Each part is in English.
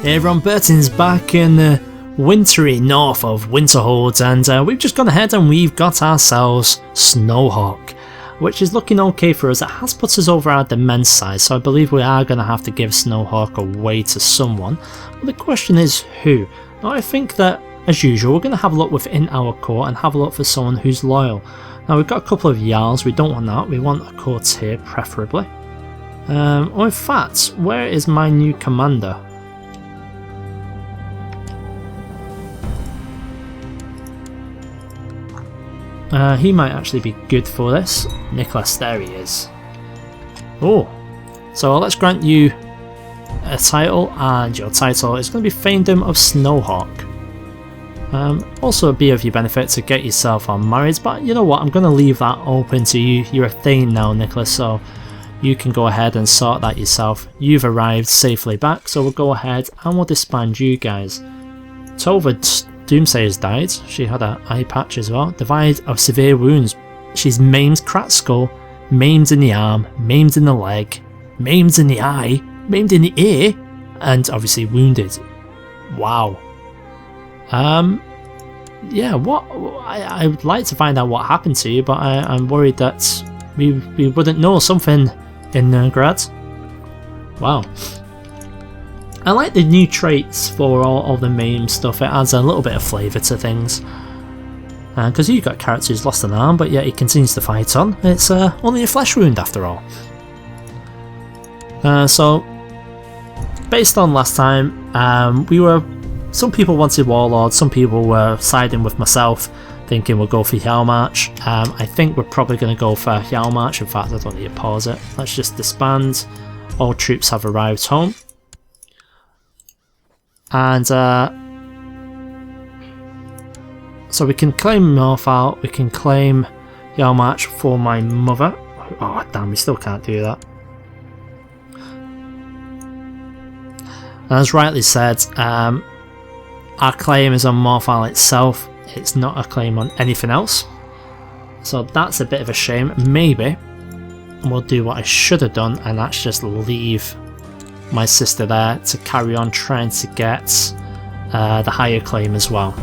Hey everyone, Burton's back in the wintry north of Winterhold, and we've just gone ahead and we've got ourselves Snowhawk, which is looking okay for us. It has put us over our Demence size, so I believe we are going to have to give Snowhawk away to someone. But the question is who? Now I think that, as usual, we're going to have a look within our court and have a look for someone who's loyal. Now we've got a couple of Jarls, we don't want that, we want a courtier preferably. Or in fact, where is my new commander? He might actually be good for this. Nicholas, there he is. Oh, so let's grant you a title, and your title is going to be Thaindom of Snowhawk. Also be of your benefit to get yourself on married, but you know what, I'm going to leave that open to you. You're a Thane now, Nicholas, so you can go ahead and sort that yourself. You've arrived safely back, so we'll go ahead and we'll disband you guys. Tova Doomsayer's died. She had an eye patch as well. Divide of severe wounds. She's maimed, cracked skull, maimed in the arm, maimed in the leg, maimed in the eye, maimed in the ear, and obviously wounded. Wow. Yeah, what I would like to find out what happened to you, but I'm worried that we wouldn't know something in Grad. Wow. I like the new traits for all the MAME stuff. It adds a little bit of flavour to things. Because you've got a character who's lost an arm, but yet he continues to fight on. It's only a flesh wound after all. So, based on last time, some people wanted Warlord, some people were siding with myself, thinking we'll go for Hjalmarch. I think we're probably going to go for Hjalmarch. In fact, I don't need to pause it. Let's just disband. All troops have arrived home. And so we can claim Northal, we can claim Hjalmarch for my mother. Oh damn, we still can't do that. As rightly said, our claim is on Morthal itself, it's not a claim on anything else. So that's a bit of a shame. Maybe we'll do what I should have done, and that's just leave my sister there to carry on trying to get the higher claim as well.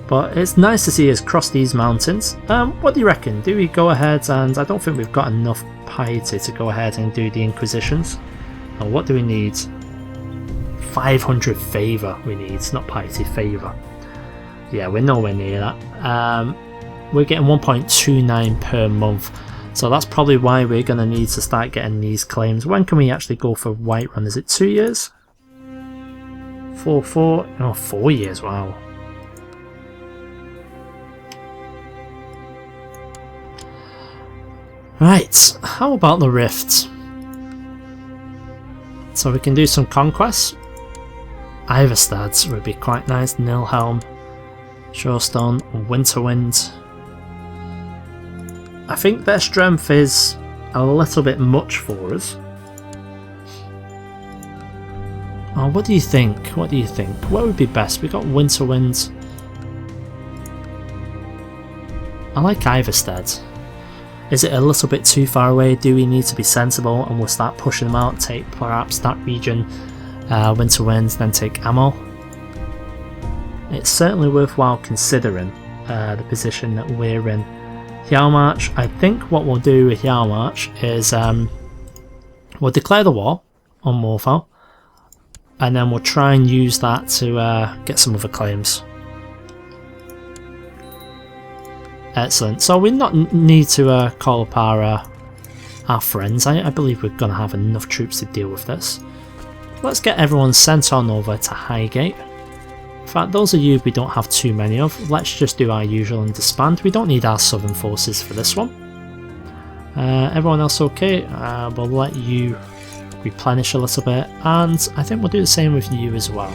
But it's nice to see us cross these mountains. What do you reckon? Do we go ahead, and I don't think we've got enough piety to go ahead and do the Inquisitions. Now what do we need? 500 favour we need, not piety, favour. Yeah, we're nowhere near that. We're getting 1.29 per month. So that's probably why we're going to need to start getting these claims. When can we actually go for Whiterun? Is it 2 years? 4 years, wow. Right, how about the Rift? So we can do some conquests. Iverstad would be quite nice. Nilhelm, Shorestone, Winterwind. I think their strength is a little bit much for us. Oh, what do you think? What do you think? What would be best? We got Winterwind. I like Iverstead. Is it a little bit too far away? Do we need to be sensible and we'll start pushing them out? Take perhaps that region, Winterwind, then take Ammo. It's certainly worthwhile considering the position that we're in. Hjalmarch, I think what we'll do with Hjalmarch is we'll declare the war on Morthal, and then we'll try and use that to get some other claims. Excellent. So we not need to call up our friends. I believe we're going to have enough troops to deal with this. Let's get everyone sent on over to Highgate. In fact, those of you we don't have too many of, let's just do our usual and disband. We don't need our southern forces for this one. Everyone else okay? We'll let you replenish a little bit, and I think we'll do the same with you as well.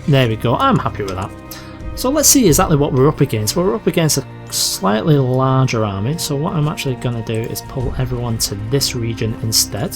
There we go, I'm happy with that. So let's see exactly what we're up against. We're up against a slightly larger army, so what I'm actually going to do is pull everyone to this region instead.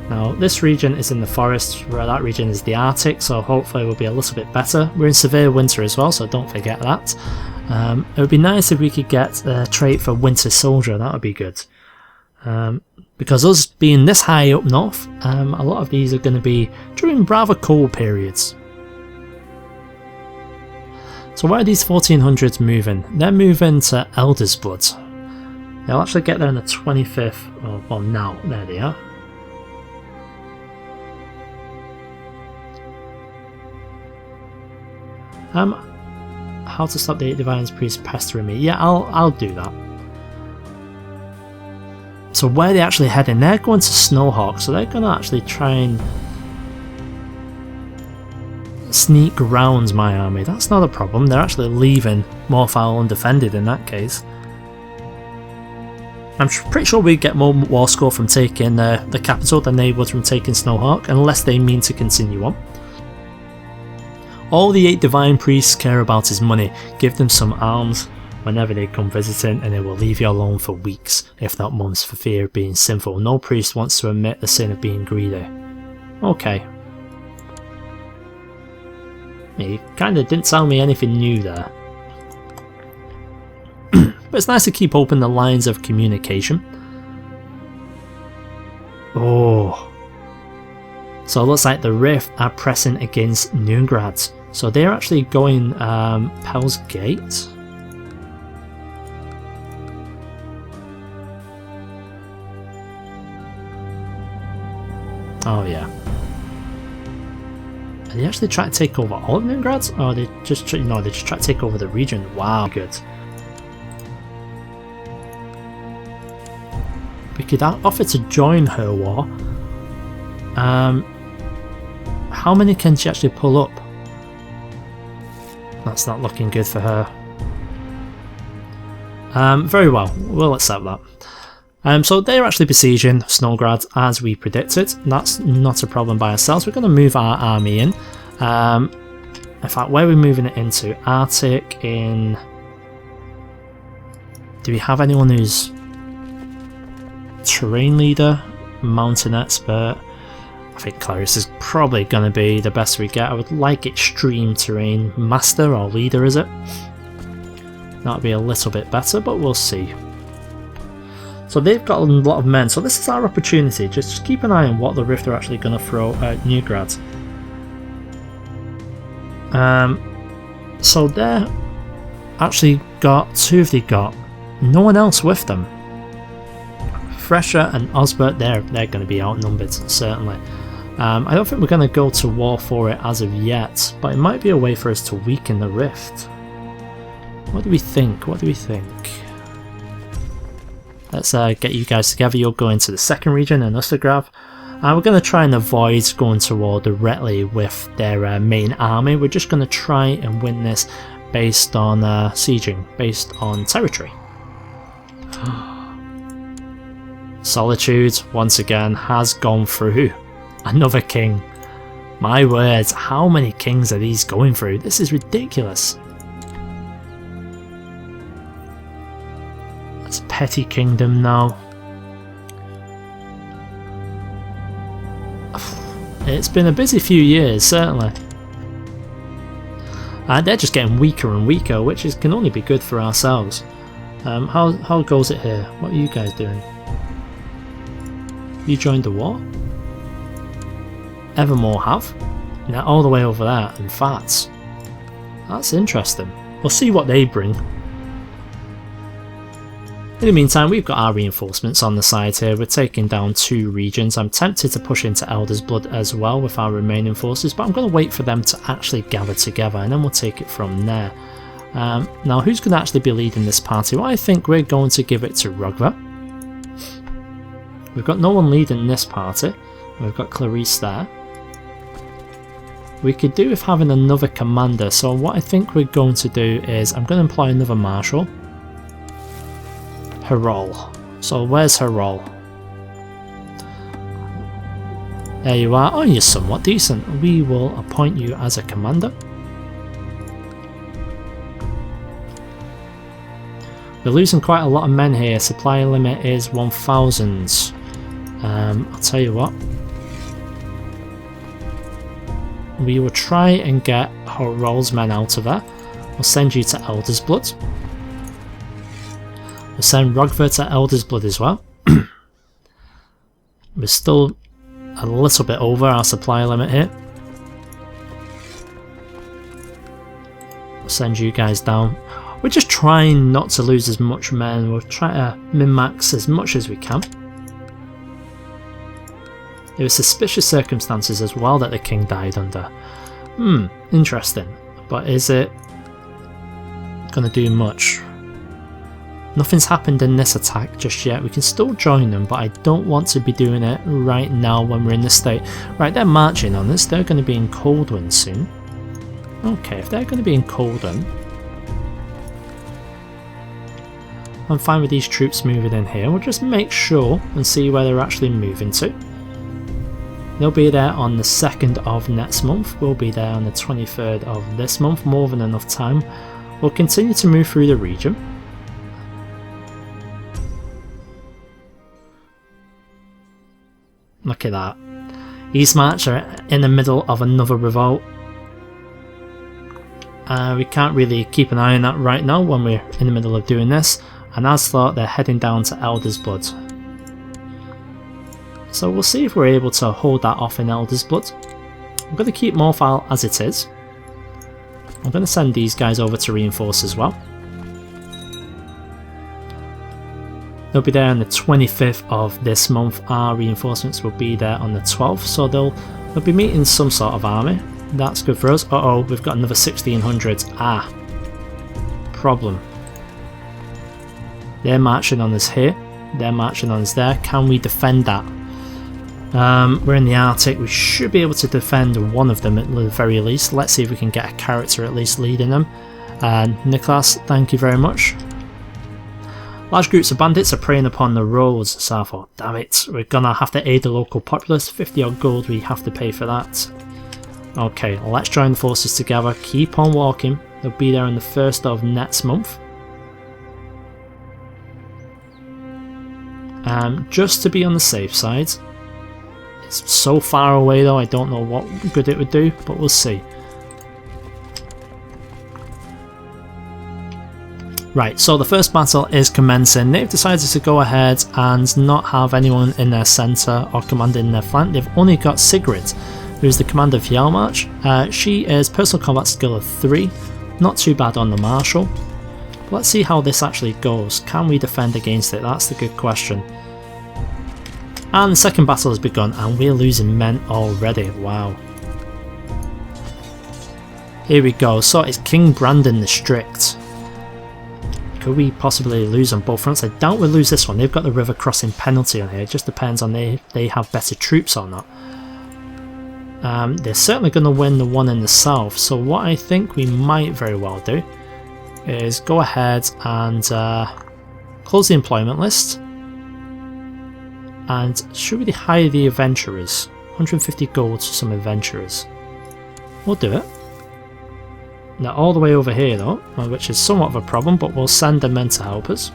Now this region is in the forest, where that region is the Arctic, so hopefully we'll be a little bit better. We're in severe winter as well, so don't forget that. It would be nice if we could get a trait for Winter Soldier, that would be good. Because us being this high up north, a lot of these are going to be during rather cold periods. So where are these 1400s moving? They're moving to Elder's Blood. They'll actually get there on the 25th, oh, well now, there they are. How to stop the 8 Divines Priest pestering me? Yeah, I'll do that. So where are they actually heading? They're going to Snowhawk, so they're going to actually try and sneak around my army. That's not a problem. They're actually leaving Morfowl undefended in that case. I'm pretty sure we get more war score from taking the capital than they would from taking Snowhawk, unless they mean to continue on. All the 8 Divine Priests care about is money. Give them some alms whenever they come visiting and they will leave you alone for weeks, if not months, for fear of being sinful. No priest wants to admit the sin of being greedy. Okay. He kinda didn't tell me anything new there. But it's nice to keep open the lines of communication. Oh. So it looks like the Rift are pressing against Noongrad. So they're actually going Pell's Gate. Oh yeah. Are they actually trying to take over all of Noongrad? Or they just they just try to take over the region. Wow, good. We could offer to join her war. How many can she actually pull up? That's not looking good for her. Very well, we'll accept that. So they're actually besieging Snowgrad as we predicted. That's not a problem by ourselves. We're going to move our army in. In fact, where are we moving it into? Arctic in... Do we have anyone who's terrain leader? Mountain expert? I think Clarice is probably going to be the best we get. I would like extreme terrain master or leader, is it? That would be a little bit better, but we'll see. So they've got a lot of men, so this is our opportunity. Just keep an eye on what the Rift are actually going to throw at Noongrad. So they're actually got, who have they got? No one else with them. Thresher and Osbert, they're going to be outnumbered, certainly. I don't think we're going to go to war for it as of yet, but it might be a way for us to weaken the Rift. What do we think? What do we think? Let's get you guys together. You'll go into the second region in Ustergrav. We're going to try and avoid going to war directly with their main army. We're just going to try and win this based on sieging, based on territory. Solitude, once again, has gone through. Another king. My words, how many kings are these going through? This is ridiculous. That's a petty kingdom now. It's been a busy few years, certainly. And they're just getting weaker and weaker, which can only be good for ourselves. How goes it here? What are you guys doing? You joined the war? Evermore have? Now all the way over there, in fact. That's interesting. We'll see what they bring. In the meantime, we've got our reinforcements on the side here. We're taking down 2 regions. I'm tempted to push into Elder's Blood as well with our remaining forces, but I'm going to wait for them to actually gather together and then we'll take it from there. Now, who's going to actually be leading this party? Well, I think we're going to give it to Rugva. We've got no one leading this party. We've got Clarice there. We could do with having another commander, so what I think we're going to do is I'm going to employ another marshal. Herol. So where's Herol? There you are. Oh, you're somewhat decent. We will appoint you as a commander. We're losing quite a lot of men here. Supply limit is 1,000. I'll tell you what. We will try and get Herol's men out of there. We'll send you to Elder's Blood. We'll send Rogver to Elder's Blood as well. We're still a little bit over our supply limit here. We'll send you guys down. We're just trying not to lose as much men. We'll try to min-max as much as we can. There were suspicious circumstances as well that the king died under. Interesting. But is it going to do much? Nothing's happened in this attack just yet. We can still join them, but I don't want to be doing it right now when we're in this state. Right, they're marching on us. They're going to be in Coldwind soon. Okay, if they're going to be in Coldwind, I'm fine with these troops moving in here. We'll just make sure and see where they're actually moving to. They'll be there on the 2nd of next month. We'll be there on the 23rd of this month. More than enough time. We'll continue to move through the region. Look at that. Eastmarch are in the middle of another revolt. We can't really keep an eye on that right now when we're in the middle of doing this. And as thought, they're heading down to Elder's Blood. So we'll see if we're able to hold that off in Elder's Blood. I'm going to keep Morfile as it is. I'm going to send these guys over to reinforce as well. They'll be there on the 25th of this month. Our reinforcements will be there on the 12th, so they'll be meeting some sort of army. That's good for us. Uh-oh, we've got another 1600s. Ah, problem. They're marching on us here. They're marching on us there. Can we defend that? We're in the Arctic. We should be able to defend one of them at the very least. Let's see if we can get a character at least leading them. Nicholas, thank you very much. Large groups of bandits are preying upon the roads. So I thought, damn it, we're gonna have to aid the local populace. 50 odd gold we have to pay for that. Okay, let's join the forces together. Keep on walking. They'll be there on the 1st of next month. Just to be on the safe side. It's so far away though, I don't know what good it would do, but we'll see. Right, so the first battle is commencing. They've decided to go ahead and not have anyone in their centre or commanding their flank. They've only got Sigrid, who's the commander of Hjalmarch. She is personal combat skill of 3, not too bad on the martial. But let's see how this actually goes. Can we defend against it? That's the good question. And the second battle has begun, and we're losing men already. Wow. Here we go. So it's King Brandon the Strict. Could we possibly lose on both fronts? I doubt we'll lose this one. They've got the river crossing penalty on here. It just depends on if they have better troops or not. They're certainly going to win the one in the south. So what I think we might very well do is go ahead and close the employment list. And should we hire the adventurers? 150 gold for some adventurers. We'll do it. Now all the way over here though, which is somewhat of a problem, but we'll send the men to help us.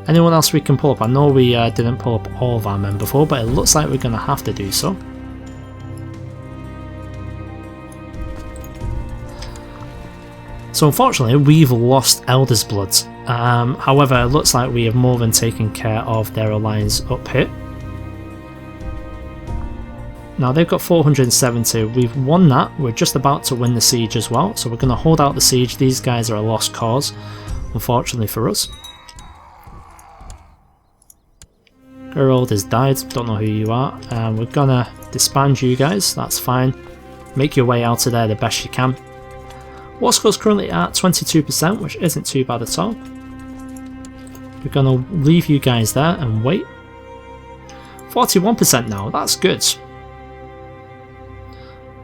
Anyone else we can pull up? I know we didn't pull up all of our men before, but it looks like we're going to have to do so. So unfortunately we've lost Elder's Blood. However, it looks like we have more than taken care of their alliance up here. Now they've got 470, we've won that, we're just about to win the siege as well, so we're going to hold out the siege. These guys are a lost cause, unfortunately for us. Gerald has died, don't know who you are, and we're going to disband you guys, that's fine. Make your way out of there the best you can. War score's currently at 22%, which isn't too bad at all. We're going to leave you guys there and wait. 41% now, that's good.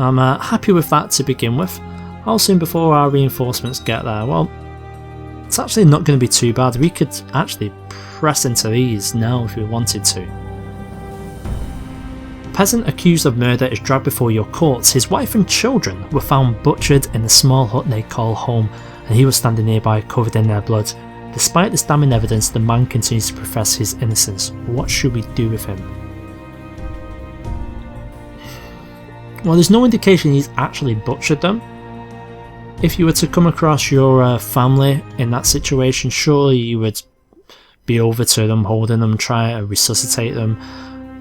I'm happy with that to begin with. How soon before our reinforcements get there? Well, it's actually not going to be too bad. We could actually press into these now if we wanted to. A peasant accused of murder is dragged before your courts. His wife and children were found butchered in the small hut they call home, and he was standing nearby covered in their blood. Despite this damning evidence, the man continues to profess his innocence. What should we do with him? Well, there's no indication he's actually butchered them. If you were to come across your family in that situation, surely you would be over to them, holding them, try to resuscitate them.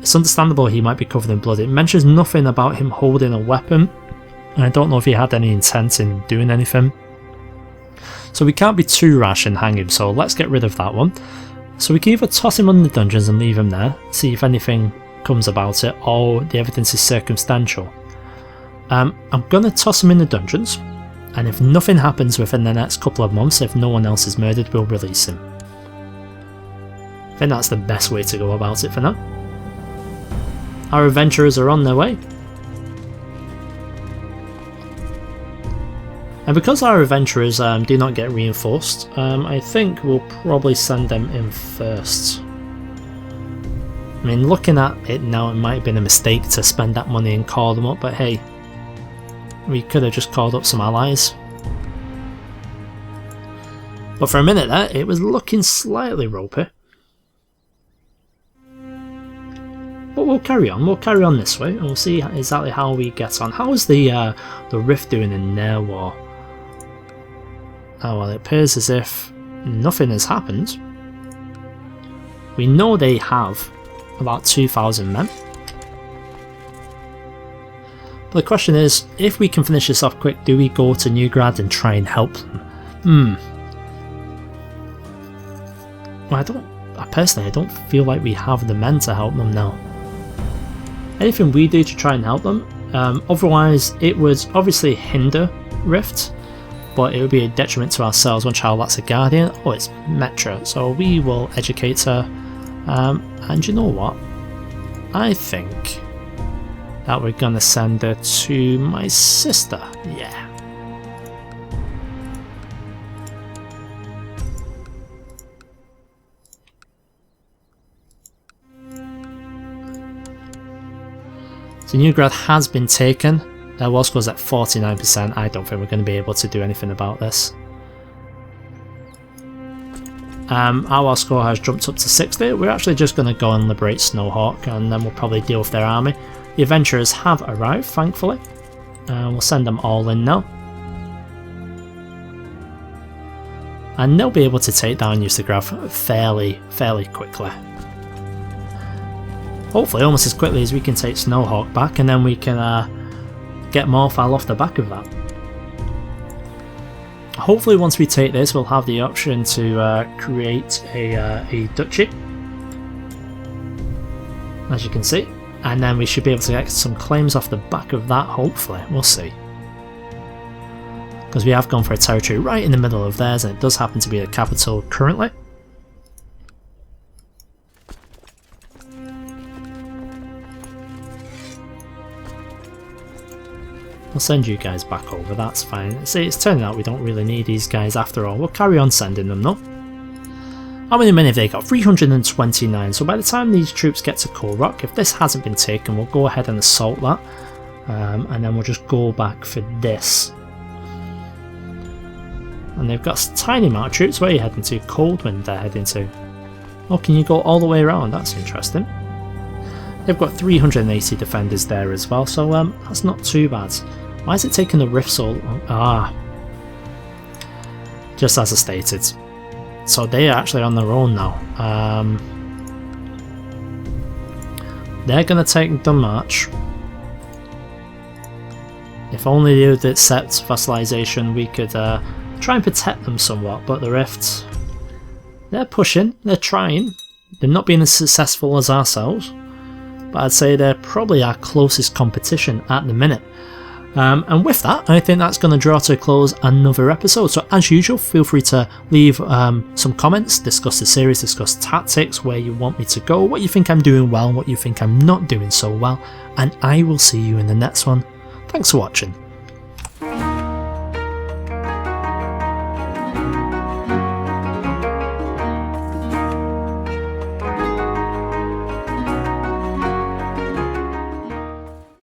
It's understandable he might be covered in blood. It mentions nothing about him holding a weapon, and I don't know if he had any intent in doing anything. So we can't be too rash and hang him, so let's get rid of that one. So we can either toss him under the dungeons and leave him there, see if anything comes about it, or the evidence is circumstantial. I'm going to toss him in the dungeons, and if nothing happens within the next couple of months, if no one else is murdered, we'll release him. I think that's the best way to go about it for now. Our adventurers are on their way. And because our adventurers do not get reinforced, I think we'll probably send them in first. I mean, looking at it now, it might have been a mistake to spend that money and call them up, but hey, we could have just called up some allies. But for a minute there, it was looking slightly ropey. But we'll carry on this way, and we'll see exactly how we get on. How is the Rift doing in their war? Oh well, it appears as if nothing has happened. We know they have about 2,000 men. But the question is, if we can finish this off quick, do we go to Newgrad and try and help them? Well, personally, I don't feel like we have the men to help them now. Anything we do to try and help them, otherwise it would obviously hinder Rift, but it would be a detriment to ourselves. One child, that's a guardian. Oh, it's Metra, so we will educate her. And you know what? I think that we're gonna send her to my sister. Yeah. So Newgrad has been taken. Their war score's at 49%. I don't think we're going to be able to do anything about this. Our war score has jumped up to 60. We're actually just going to go and liberate Snowhawk, and then we'll probably deal with their army. The adventurers have arrived, thankfully. We'll send them all in now. And they'll be able to take down Usagraf fairly quickly. Hopefully almost as quickly as we can take Snowhawk back, and then we can get Morphal off the back of that. Hopefully once we take this, we'll have the option to create a duchy, as you can see, and then we should be able to get some claims off the back of that, hopefully. We'll see. Because we have gone for a territory right in the middle of theirs, and it does happen to be the capital currently. We'll send you guys back over, that's fine. See, it's turning out we don't really need these guys after all. We'll carry on sending them though. How many men have they got? 329. So by the time these troops get to Korok, if this hasn't been taken, we'll go ahead and assault that. And then we'll just go back for this. And they've got a tiny amount of troops. Where are you heading to? Coldwind they're heading to. Oh, can you go all the way around? That's interesting. They've got 380 defenders there as well, so that's not too bad. Why is it taking the Rift so long? Just as I stated. So they are actually on their own now. They're going to take the march. If only they would accept vassalization, we could try and protect them somewhat, but the Rifts, they're pushing, they're trying. They're not being as successful as ourselves, but I'd say they're probably our closest competition at the minute. And with that, I think that's going to draw to a close another episode. So as usual, feel free to leave some comments, discuss the series, discuss tactics, where you want me to go, what you think I'm doing well, what you think I'm not doing so well, and I will see you in the next one. Thanks for watching.